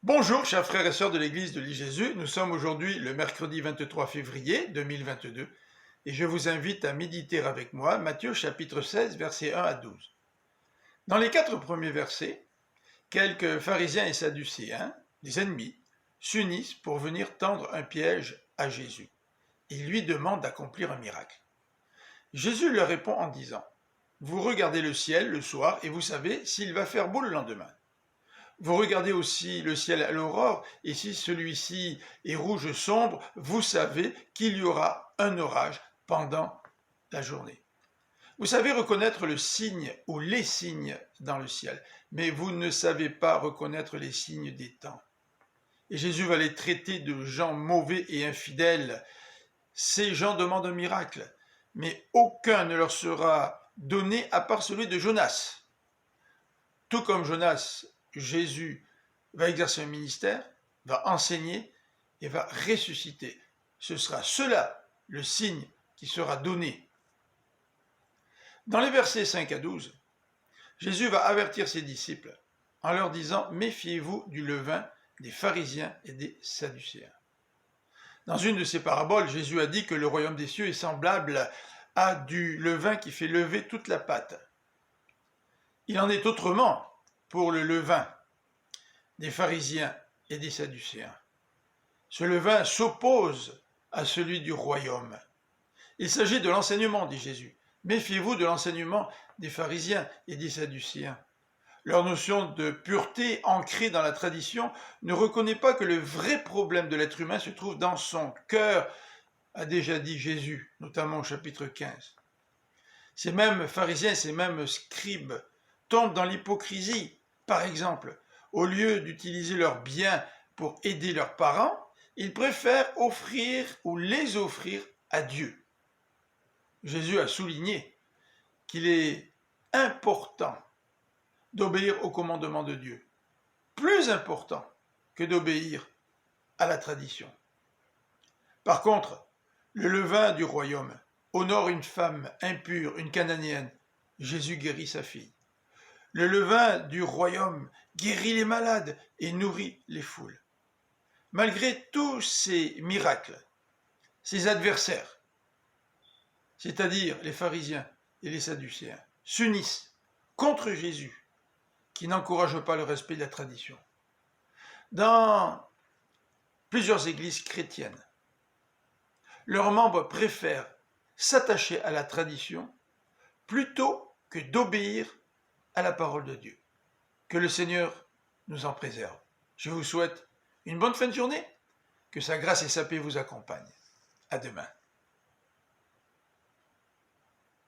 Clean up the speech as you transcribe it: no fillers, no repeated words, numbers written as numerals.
Bonjour chers frères et sœurs de l'église de l'I-Jésus, nous sommes aujourd'hui le mercredi 23 février 2022 et je vous invite à méditer avec moi Matthieu chapitre 16 versets 1 à 12. Dans les 4 premiers versets, quelques pharisiens et sadducéens, des ennemis, s'unissent pour venir tendre un piège à Jésus. Ils lui demandent d'accomplir un miracle. Jésus leur répond en disant « Vous regardez le ciel le soir et vous savez s'il va faire beau le lendemain. Vous regardez aussi le ciel à l'aurore, et si celui-ci est rouge sombre, vous savez qu'il y aura un orage pendant la journée. Vous savez reconnaître le signe ou les signes dans le ciel, mais vous ne savez pas reconnaître les signes des temps. Et Jésus va les traiter de gens mauvais et infidèles. Ces gens demandent un miracle, mais aucun ne leur sera donné à part celui de Jonas. Tout comme Jonas, Jésus va exercer un ministère, va enseigner et va ressusciter. Ce sera cela le signe qui sera donné. Dans les versets 5 à 12, Jésus va avertir ses disciples en leur disant « Méfiez-vous du levain des pharisiens et des sadducéens ». Dans une de ses paraboles, Jésus a dit que le royaume des cieux est semblable à du levain qui fait lever toute la pâte. Il en est autrement pour le levain des pharisiens et des sadducéens. Ce levain s'oppose à celui du royaume. Il s'agit de l'enseignement, dit Jésus. Méfiez-vous de l'enseignement des pharisiens et des sadducéens. Leur notion de pureté ancrée dans la tradition ne reconnaît pas que le vrai problème de l'être humain se trouve dans son cœur, a déjà dit Jésus, notamment au chapitre 15. Ces mêmes pharisiens, ces mêmes scribes tombent dans l'hypocrisie. Par exemple, au lieu d'utiliser leurs biens pour aider leurs parents, ils préfèrent offrir ou les offrir à Dieu. Jésus a souligné qu'il est important d'obéir aux commandements de Dieu, plus important que d'obéir à la tradition. Par contre, le levain du royaume honore une femme impure, une cananéenne. Jésus guérit sa fille. Le levain du royaume guérit les malades et nourrit les foules. Malgré tous ces miracles, ses adversaires, c'est-à-dire les pharisiens et les sadducéens, s'unissent contre Jésus, qui n'encourage pas le respect de la tradition. Dans plusieurs églises chrétiennes, leurs membres préfèrent s'attacher à la tradition plutôt que d'obéir à la parole de Dieu. Que le Seigneur nous en préserve. Je vous souhaite une bonne fin de journée, que sa grâce et sa paix vous accompagnent. À demain.